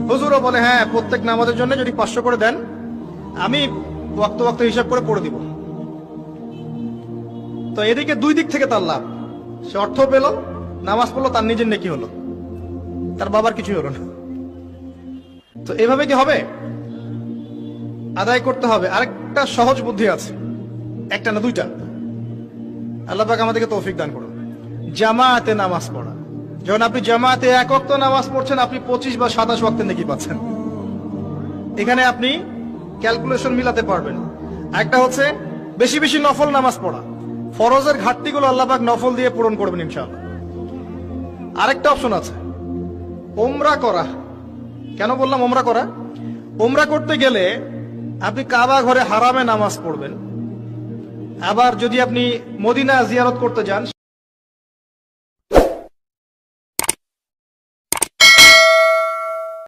হুজুরও বলে হ্যাঁ প্রত্যেক নামাজের জন্য যদি 500 করে দেন আমি ওয়াক্ত ওয়াক্ত হিসাব করে পড়ে দিব। তো এদিকে দুই দিক থেকে তার লাভ, সে অর্থ পেল, নামাজ পড়লো, তার নিজের নেকি হলো, তার বাবার কিছুই হলো না। তো এভাবে কি হবে? আদায় করতে হবে। আরেকটা সহজ বুদ্ধি আছে, একটা না দুইটা। আল্লাহ পাক আমাদেরকে তৌফিক দান করুন। জামাতে নামাজ পড়া। যখন আপনি জামাতে এক ওয়াক্ত নামাজ পড়ছেন, আপনি 25 বা 27 ওয়াক্তের নেকি পাচ্ছেন। এখানে আপনি ক্যালকুলেশন মিলাতে পারবেন। একটা হচ্ছে বেশি বেশি নফল নামাজ পড়া, ফরজের ঘাটতিগুলো আল্লাহ পাক নফল দিয়ে পূরণ করবেন ইনশাআল্লাহ। আরেকটা অপশন আছে ওমরা করা। কেন বললাম ওমরা করা? ওমরা করতে গেলে আপনি কাবা ঘরে হারামে নামাজ পড়বেন, আবার যদি আপনি মদিনা জিয়ারত করতে যান